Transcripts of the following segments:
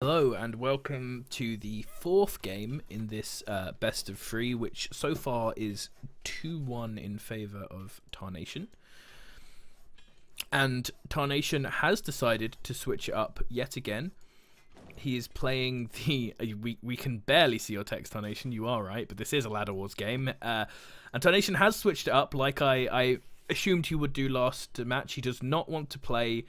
Hello and welcome to the fourth game in this best of three, which so far is 2-1 in favour of Tarnation. And Tarnation has decided to switch it up yet again. He is playing the... we can barely see your text, Tarnation, you are right, but this is a Ladderwars game. And Tarnation has switched it up like I assumed he would do last match. He does not want to play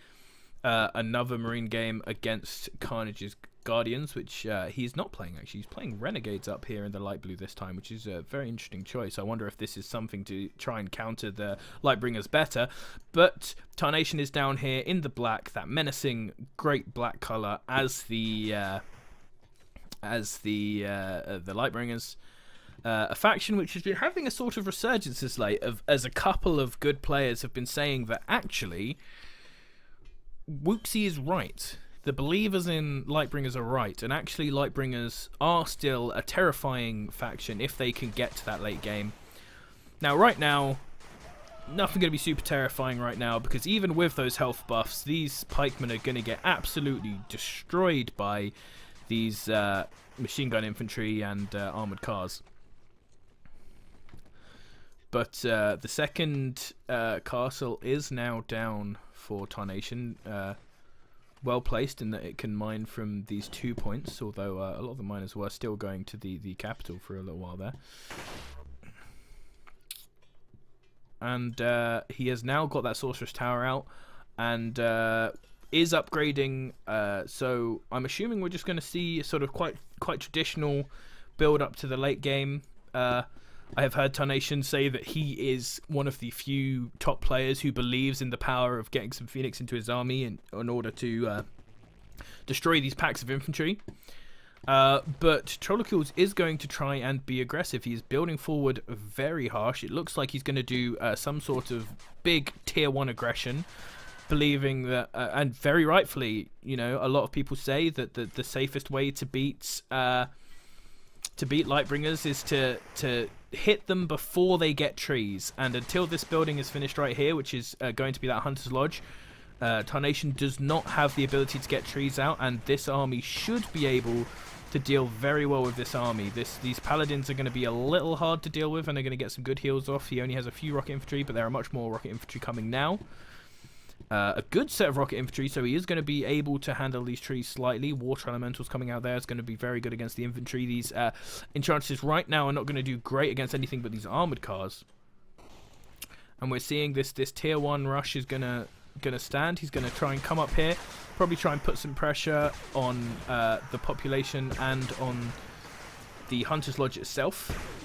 another Marine game against Carnage's Guardians, which he's not playing actually. He's playing Renegades up here in the light blue this time, which is a very interesting choice. I wonder if this is something to try and counter the Lightbringers better. But Tarnation is down here in the black, that menacing great black color as the Lightbringers. A faction which has been having a sort of resurgence this late, as a couple of good players have been saying that actually Whoopsie is right. The believers in Lightbringers are right, and actually Lightbringers are still a terrifying faction if they can get to that late game. Now, right now, nothing going to be super terrifying right now, because even with those health buffs, these pikemen are going to get absolutely destroyed by these machine gun infantry and armoured cars. But the second castle is now down for Tarnation. Well placed in that it can mine from these 2 points, although a lot of the miners were still going to the capital for a little while there. And he has now got that sorceress tower out and is upgrading, so I'm assuming we're just going to see a sort of quite traditional build up to the late game. I have heard Tarnation say that he is one of the few top players who believes in the power of getting some Phoenix into his army in order to destroy these packs of infantry. But TrolerKules is going to try and be aggressive. He is building forward very harsh. It looks like he's going to do some sort of big tier 1 aggression, believing that, and very rightfully, you know, a lot of people say that the safest way to beat Lightbringers is to hit them before they get trees, and until this building is finished right here, which is going to be that Hunter's Lodge, Tarnation does not have the ability to get trees out, and this army should be able to deal very well with this army. These paladins are going to be a little hard to deal with, and they're going to get some good heals off. He only has a few rocket infantry, but there are much more rocket infantry coming now. A good set of rocket infantry, so he is going to be able to handle these trees slightly. Water elementals coming out there is going to be very good against the infantry. These enchantress right now are not going to do great against anything but these armored cars. And we're seeing this tier 1 rush is going to stand. He's going to try and come up here, probably try and put some pressure on the population and on the Hunter's Lodge itself.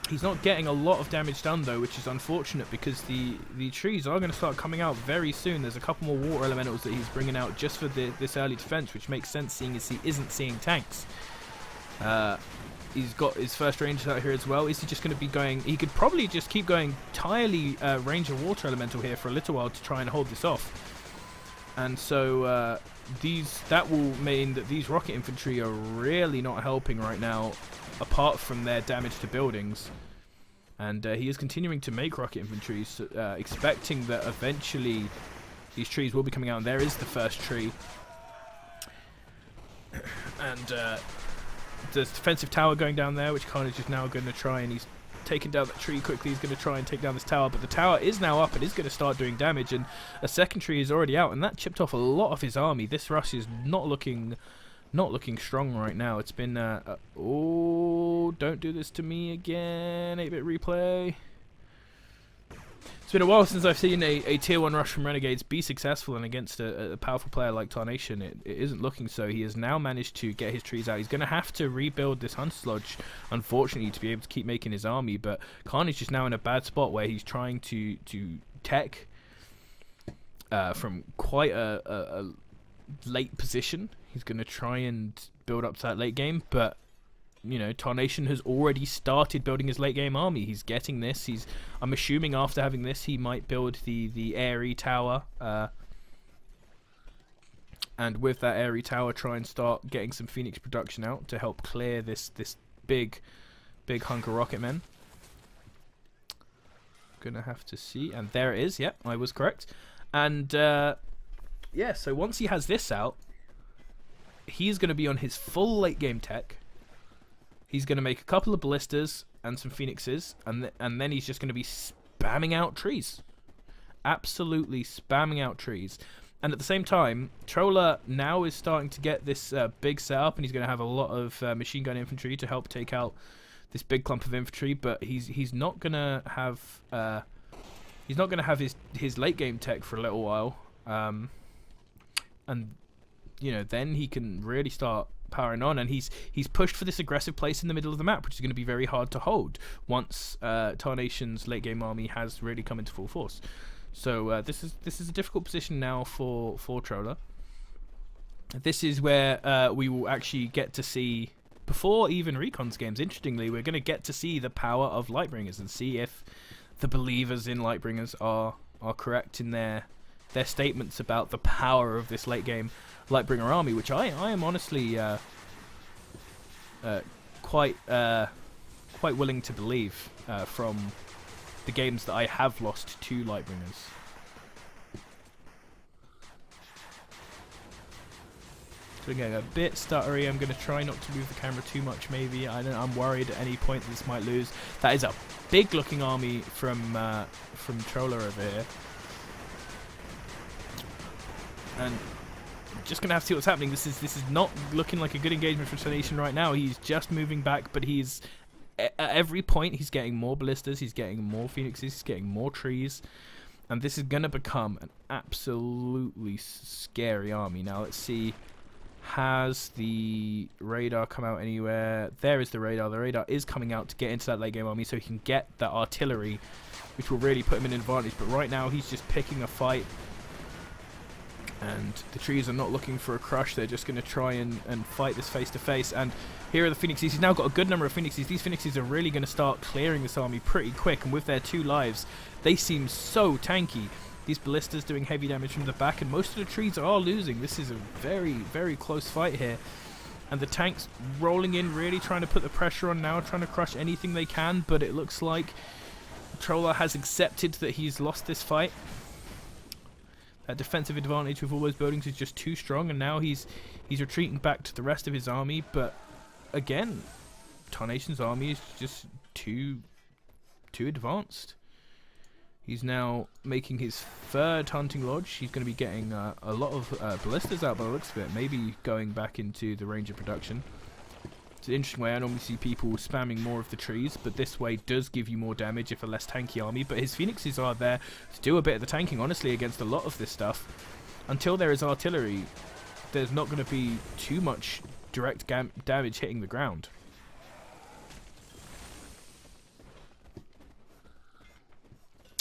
He's not getting a lot of damage done though, which is unfortunate, because the trees are going to start coming out very soon. There's a couple more water elementals that he's bringing out just for this early defense, which makes sense seeing as he isn't seeing tanks. He's got his first rangers out here as well. Is he just going to be going... He could probably just keep going entirely ranger water elemental here for a little while to try and hold this off. And so that will mean that these rocket infantry are really not helping right now, apart from their damage to buildings. And he is continuing to make rocket infantry, expecting that eventually these trees will be coming out. And there is the first tree. And the defensive tower going down there, which Carnage is now going to try, and he's taking down that tree quickly. He's going to try and take down this tower, but the tower is now up and is going to start doing damage, and a second tree is already out, and that chipped off a lot of his army. This rush is not looking strong right now. It's been oh, don't do this to me again, 8-bit replay. It's been a while since I've seen a tier 1 rush from Renegades be successful, and against a powerful player like Tarnation, it isn't looking so. He has now managed to get his trees out. He's going to have to rebuild this Hunter's Lodge, unfortunately, to be able to keep making his army, but Carnage is now in a bad spot where he's trying to tech from quite a late position. He's going to try and build up to that late game, but you know, Tarnation has already started building his late game army. He's getting this. I'm assuming after having this, he might build the airy tower, and with that airy tower, try and start getting some Phoenix production out to help clear this big hunk of rocket men. Gonna have to see, and there it is. Yep, I was correct. And yeah, so once he has this out, he's going to be on his full late game tech. He's going to make a couple of ballistas and some phoenixes, and then he's just going to be spamming out trees. Absolutely spamming out trees. And at the same time, Troller now is starting to get this big setup, and he's going to have a lot of machine gun infantry to help take out this big clump of infantry. But he's not going to have his late game tech for a little while, and then he can really start powering on. And he's pushed for this aggressive place in the middle of the map, which is going to be very hard to hold once Tarnation's late game army has really come into full force. So this is a difficult position now for Troller. This is where we will actually get to see, before even Recon's games, interestingly, we're going to get to see the power of Lightbringers and see if the believers in Lightbringers are correct in their statements about the power of this late game Lightbringer army, which I am honestly quite willing to believe from the games that I have lost to Lightbringers. So we're getting a bit stuttery. I'm going to try not to move the camera too much, maybe. I'm worried at any point this might lose. That is a big looking army from Troller over here. And just going to have to see what's happening. This is not looking like a good engagement for Tarnation right now. He's just moving back, but he's at every point he's getting more ballistas, he's getting more phoenixes, he's getting more trees, and this is going to become an absolutely scary army. Now let's see, has the radar come out anywhere? There is the radar. The radar is coming out to get into that late game army so he can get that artillery, which will really put him in an advantage. But right now he's just picking a fight, and the trees are not looking for a crush. They're just going to try and fight this face to face. And here are the phoenixes. He's now got a good number of phoenixes. These phoenixes are really going to start clearing this army pretty quick, and with their 2 lives they seem so tanky. These ballistas doing heavy damage from the back, and most of the trees are losing. This is a very, very close fight here, and the tanks rolling in, really trying to put the pressure on now, trying to crush anything they can. But it looks like Troller has accepted that he's lost this fight. That defensive advantage with all those buildings is just too strong, and now he's retreating back to the rest of his army. But again, Tarnation's army is just too advanced. He's now making his 3rd hunting lodge. He's going to be getting a lot of ballistas out by the looks of it, maybe going back into the range of production. It's an interesting way. I normally see people spamming more of the trees, but this way does give you more damage if a less tanky army. But his phoenixes are there to do a bit of the tanking, honestly, against a lot of this stuff. Until there is artillery, there's not going to be too much direct damage hitting the ground.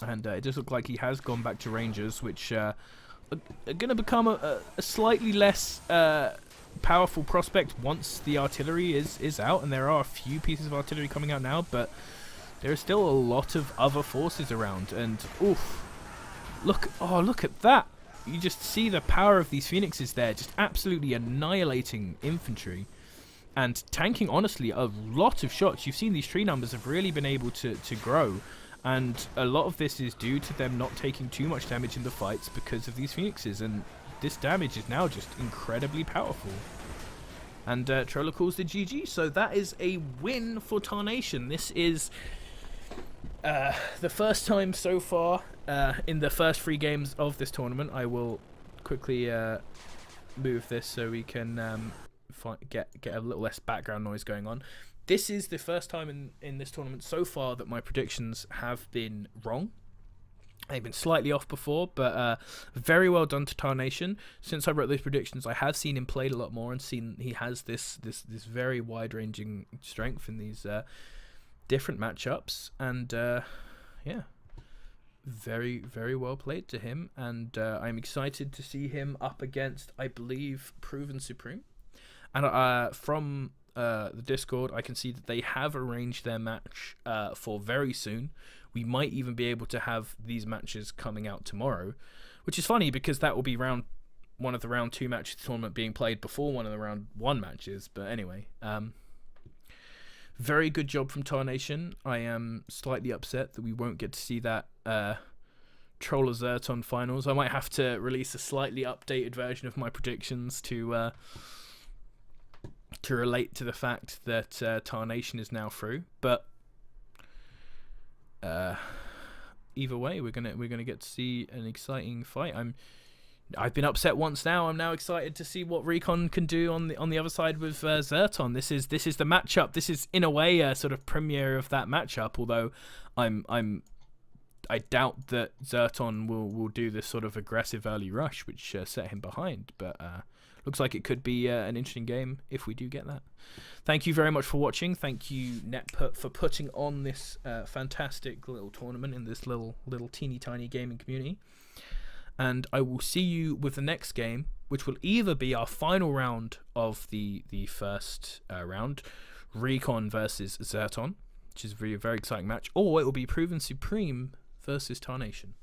And it does look like he has gone back to Rangers, which are going to become a slightly less powerful prospect once the artillery is out. And there are a few pieces of artillery coming out now, but there are still a lot of other forces around. And oof, look at that. You just see the power of these phoenixes there, just absolutely annihilating infantry and tanking, honestly, a lot of shots. You've seen these tree numbers have really been able to grow, and a lot of this is due to them not taking too much damage in the fights because of these phoenixes. And this damage is now just incredibly powerful. And TrolerKules the GG, so that is a win for Tarnation. This is the first time so far in the first 3 games of this tournament. I will quickly move this so we can get a little less background noise going on. This is the first time in this tournament so far that my predictions have been wrong. They've been slightly off before, but very well done to Tarnation. Since I wrote those predictions, I have seen him played a lot more and seen he has this very wide-ranging strength in these different matchups. And yeah, very, very well played to him. And I'm excited to see him up against, I believe, Proven Supreme. And from the Discord, I can see that they have arranged their match for very soon. We might even be able to have these matches coming out tomorrow, which is funny because that will be one of the round 2 matches of the tournament being played before one of the round 1 matches. But anyway, very good job from Tarnation. I am slightly upset that we won't get to see that Troller Zerton finals. I might have to release a slightly updated version of my predictions to to relate to the fact that Tarnation is now through. But either way, we're gonna get to see an exciting fight. I've been upset once now. I'm now excited to see what Recon can do on the other side with Zerton. This is the matchup. This is in a way a sort of premiere of that matchup. Although I doubt that Zerton will do this sort of aggressive early rush, which set him behind. But looks like it could be an interesting game if we do get that. Thank you very much for watching. Thank you, NetPut, for putting on this fantastic little tournament in this little teeny tiny gaming community. And I will see you with the next game, which will either be our final round of the first round, Recon versus Zerton, which is a very exciting match, or it will be Proven Supreme versus Tarnation.